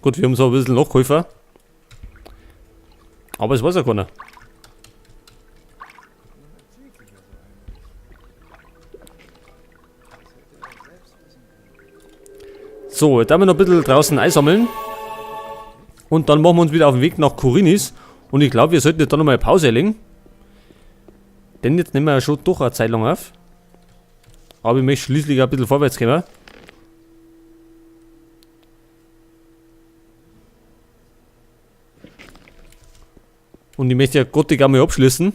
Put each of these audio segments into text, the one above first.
Gut, wir haben so ein bisschen nachgeholfen. Aber es weiß ja keiner. So, jetzt haben wir noch ein bisschen draußen einsammeln. Und dann machen wir uns wieder auf den Weg nach Khorinis. Und ich glaube, wir sollten jetzt da nochmal eine Pause legen. Denn jetzt nehmen wir ja schon doch eine Zeit lang auf. Aber ich möchte schließlich ein bisschen vorwärts kommen. Und ich möchte ja Gothic einmal abschließen.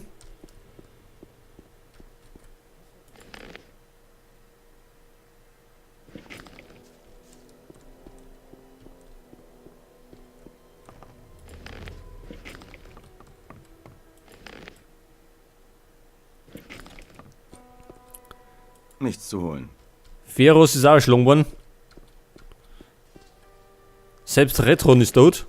Nichts zu holen. Feros ist auch erschlagen worden. Selbst Retron ist tot.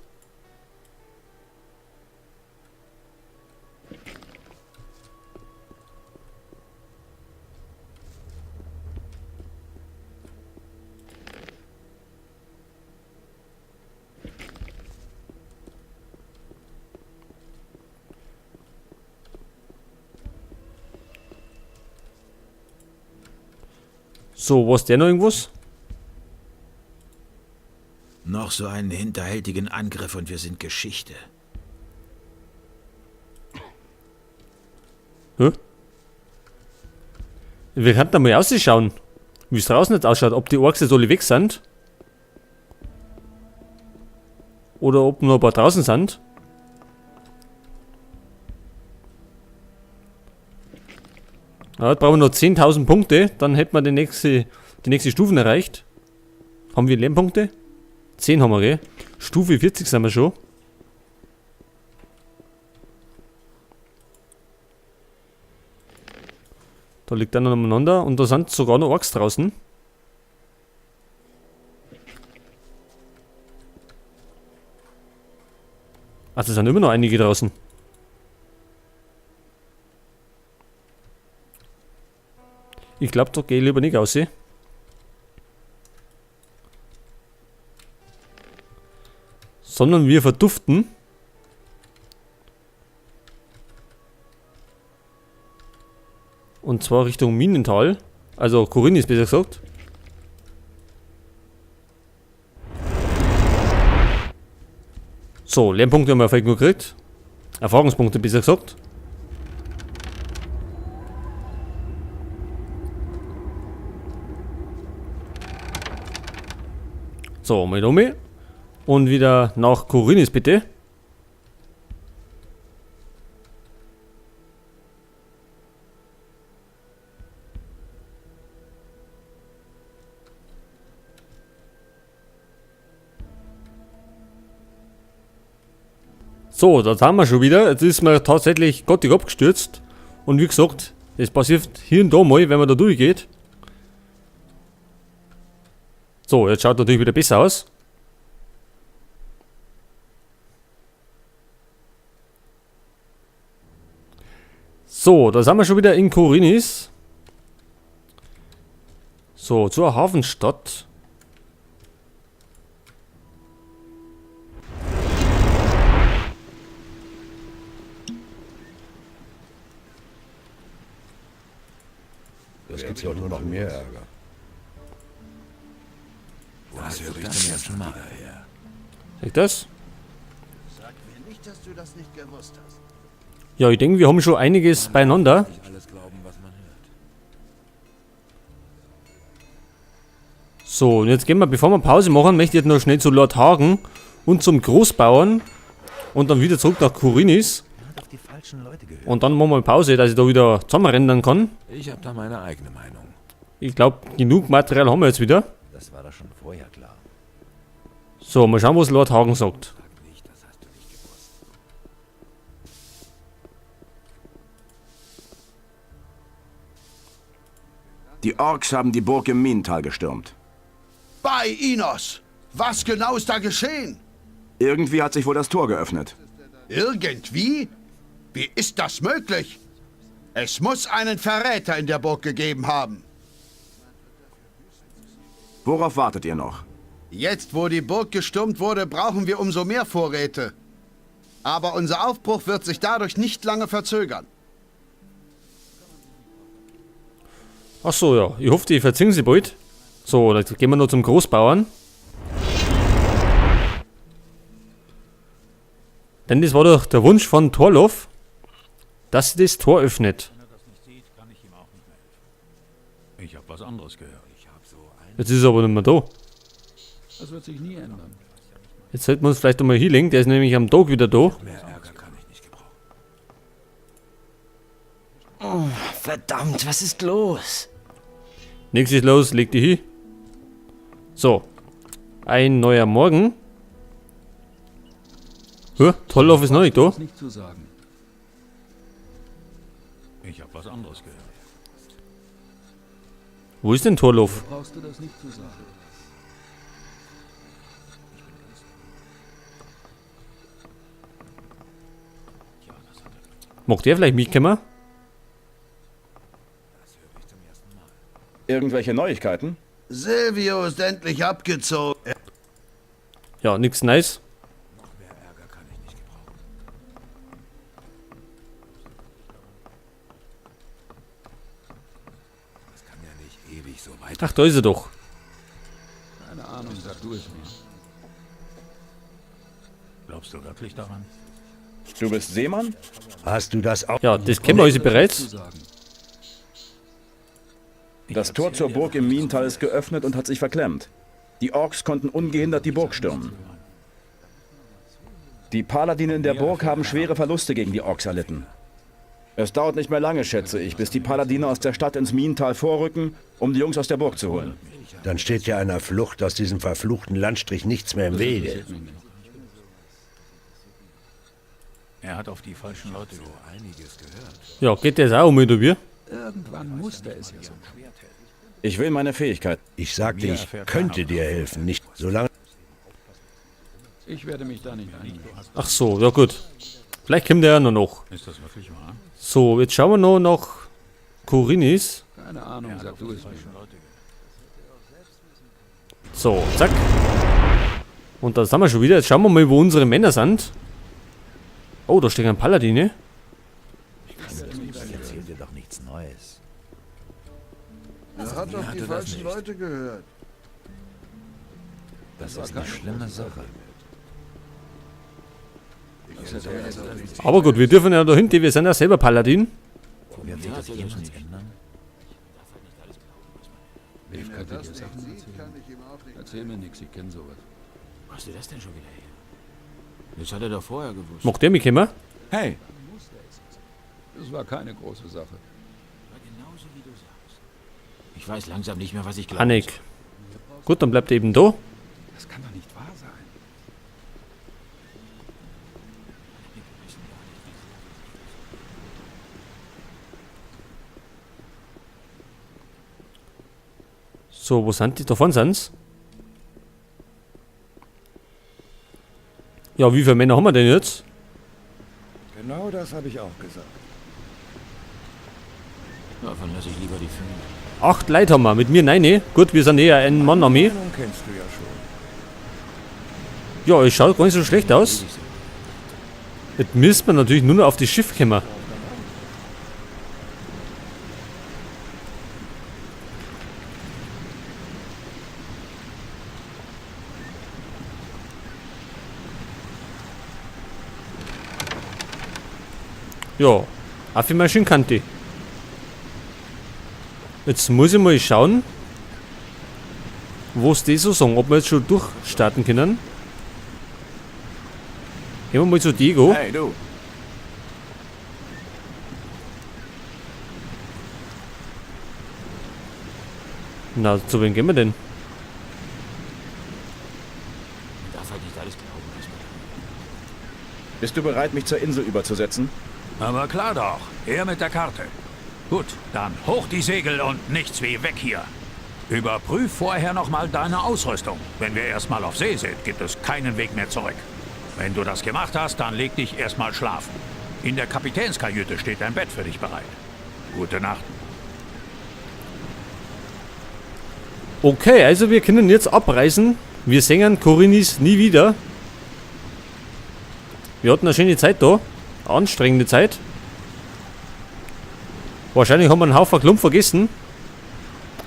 So, was der noch irgendwas? Noch so einen hinterhältigen Angriff und wir sind Geschichte. Hä? Wir könnten mal ausschauen, wie es draußen jetzt ausschaut, ob die Orks jetzt alle weg sind. Oder ob noch ein paar draußen sind. Ja, jetzt brauchen wir noch 10.000 Punkte, dann hätten wir die nächste Stufen erreicht. Haben wir Lernpunkte? 10 haben wir, gell? Stufe 40 sind wir schon. Da liegt einer nebeneinander und da sind sogar noch Orks draußen. Also sind immer noch einige draußen. Ich glaube, da gehe ich lieber nicht raus. Sondern wir verduften. Und zwar Richtung Minental. Also Khorinis besser gesagt. So, Lernpunkte haben wir vielleicht nur gekriegt. Erfahrungspunkte besser gesagt. So, mal um. Und wieder nach Khorinis bitte. So, da sind wir schon wieder. Jetzt ist mir tatsächlich Gothic abgestürzt. Und wie gesagt, es passiert hier und da mal, wenn man da durchgeht. So, jetzt schaut natürlich wieder besser aus. So, da sind wir schon wieder in Khorinis. So, zur Hafenstadt. Das gibt ja nur noch mehr Ärger. Was höre ich denn jetzt schon mal her? Seht das? Sag mir nicht, dass du das nicht gewusst hast. Ja, ich denke, wir haben schon einiges beieinander. Nicht alles glauben, was man hört. So, und jetzt gehen wir, bevor wir Pause machen, möchte ich jetzt noch schnell zu Lord Hagen und zum Großbauern und dann wieder zurück nach Khorinis. Er hat auf die falschen Leute gehört. Und dann machen wir Pause, dass ich da wieder zusammenrennen kann. Ich habe da meine eigene Meinung. Ich glaube, genug Material haben wir jetzt wieder. Das war doch schon vorher klar. So, mal schauen, was Lord Hagen sagt. Sag nicht, das hast du nicht gewusst. Die Orks haben die Burg im Minental gestürmt. Bei Inos! Was genau ist da geschehen? Irgendwie hat sich wohl das Tor geöffnet. Irgendwie? Wie ist das möglich? Es muss einen Verräter in der Burg gegeben haben. Worauf wartet ihr noch? Jetzt, wo die Burg gestürmt wurde, brauchen wir umso mehr Vorräte. Aber unser Aufbruch wird sich dadurch nicht lange verzögern. Ach so, ja. Ich hoffe, die verziehen sie bald. So, dann gehen wir noch zum Großbauern. Denn das war doch der Wunsch von Torloff, dass sie das Tor öffnet. Ich habe was anderes gehört. Jetzt ist er aber nicht mehr da. Das wird sich nie ändern. Jetzt sollten wir uns vielleicht einmal hinlegen. Der ist nämlich am Tag wieder da. Oh, verdammt, was ist los? Nichts ist los, leg dich hin. So. Ein neuer Morgen. Hä? Torloff ist noch nicht da. Nicht zu sagen. Ich habe was anderes gehört. Wo ist denn Torloff? Brauchst du das nicht zu sagen? Mag der vielleicht mitkommen? Irgendwelche Neuigkeiten? Silvio ist endlich abgezogen. Ja, nix nice. Ach, da ist er doch. Keine Ahnung, sag du es mir. Glaubst du wirklich daran? Du bist Seemann? Hast du das auch? Ja, das kennen wir also bereits. Sagen. Das Tor zur Burg im Minental ist geöffnet und hat sich verklemmt. Die Orks konnten ungehindert die Burg stürmen. Die Paladine in der Burg haben schwere Verluste gegen die Orks erlitten. Es dauert nicht mehr lange, schätze ich, bis die Paladine aus der Stadt ins Minental vorrücken, um die Jungs aus der Burg zu holen. Dann steht ja einer Flucht aus diesem verfluchten Landstrich nichts mehr im Wege. Er hat auf die falschen Leute gehört. Ja, geht der jetzt auch um mit wir? Irgendwann musste es ja so. Ich will meine Fähigkeit. Ich sagte, ich könnte dir helfen, nicht solange... Ich werde mich da nicht einigen. Ach so, ja gut. Vielleicht kommt der ja noch. Ist das wirklich wahr? So, jetzt schauen wir noch nach Korinis. Keine Ahnung, sag du es mir. So, zack. Und da sind wir schon wieder. Jetzt schauen wir mal, wo unsere Männer sind. Oh, da steht ein Paladine. Erzähl dir doch nichts Neues. Er hat auf die falschen Leute gehört. Das ist eine schlimme Sache. Aber gut, wir dürfen ja da hinten. Wir sind ja selber Paladin. Wird sich das jemals ändern? Dave kann dir Sachen erzählen. Erzähl mir nichts, ich kenne sowas. Wo hast du das denn schon wieder her? Das hat er doch vorher gewusst. Mag der mich kommen? Hey! Das war keine große Sache. Genauso wie du sagst. Ich weiß langsam nicht mehr, was ich glaube. Hannik. Gut, dann bleibt er eben da. Das kann doch nicht wahr sein. So, wo sind die? Davon sind's. Ja, wie viele Männer haben wir denn jetzt? Genau das habe ich auch gesagt. Davon lasse ich lieber die Finger. 8 Leute haben wir. Mit mir nein. Gut, wir sind eher ein Mann Armee. Nun kennst du ja schon. Ja, es schaut gar nicht so schlecht aus. Jetzt müssen wir natürlich nur noch auf das Schiff kommen. Ja, Affirmation Kante. Jetzt muss ich mal schauen, wo es die so sagen, ob wir jetzt schon durchstarten können. Gehen wir mal zu Diego. Hey, du. Na, zu wem gehen wir denn? Man darf halt nicht alles glauben, was man Bist du bereit, mich zur Insel überzusetzen? Aber klar doch. Er mit der Karte. Gut, dann hoch die Segel und nichts wie weg hier. Überprüf vorher nochmal deine Ausrüstung. Wenn wir erstmal auf See sind, gibt es keinen Weg mehr zurück. Wenn du das gemacht hast, dann leg dich erstmal schlafen. In der Kapitänskajüte steht ein Bett für dich bereit. Gute Nacht. Okay, also wir können jetzt abreisen Wir singen Korinis nie wieder. Wir hatten eine schöne Zeit da. Eine anstrengende Zeit. Wahrscheinlich haben wir einen Haufen Klump vergessen.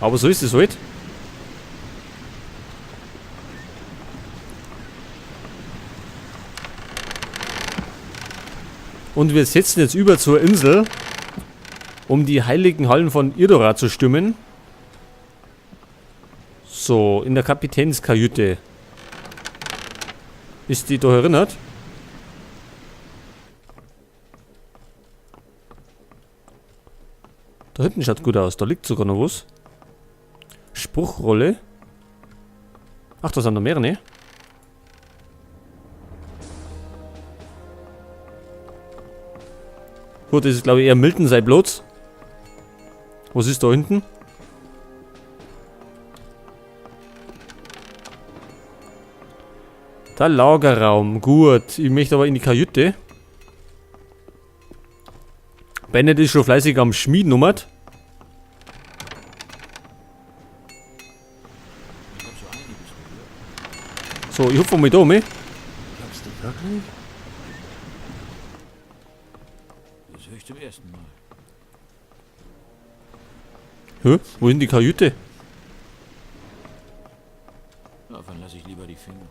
Aber so ist es halt. Und wir setzen jetzt über zur Insel, um die heiligen Hallen von Irdora zu stürmen. So, in der Kapitänskajüte. Ist die da erinnert? Da hinten schaut gut aus, da liegt sogar noch was. Spruchrolle. Ach, da sind noch mehrere, ne? Gut, das ist glaube ich eher Milton sein Platz. Was ist da hinten? Der Lagerraum, gut. Ich möchte aber in die Kajüte. Bennett ist schon fleißig am Schmieden nummert. So, ich hupfe mal da um. Das höre ich zum ersten Mal. Hä? Wo ist denn die Kajüte? Davon lasse ich lieber die Finger.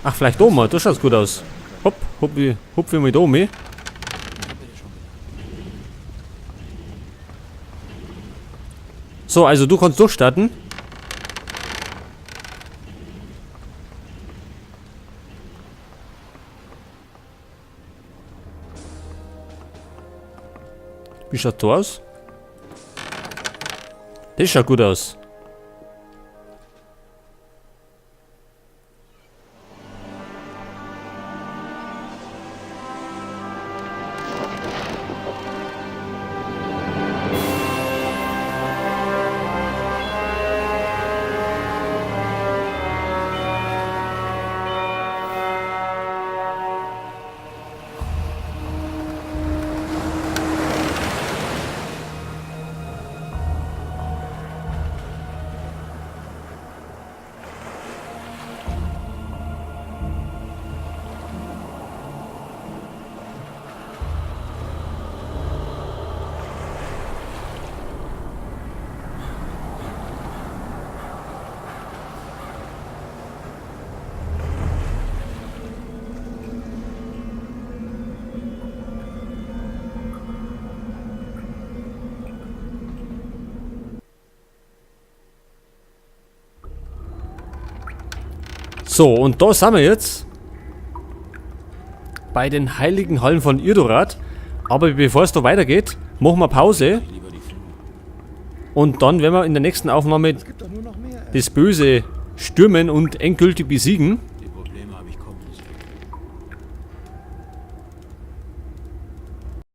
Ach, vielleicht da mal, da schaut's gut aus. Hopp, hupfe mal da um. So, also du kannst durchstarten. Wie schaut das aus? Das schaut gut aus. So, und da sind wir jetzt bei den heiligen Hallen von Irdorat. Aber bevor es da weitergeht, machen wir Pause. Und dann werden wir in der nächsten Aufnahme das Böse stürmen und endgültig besiegen.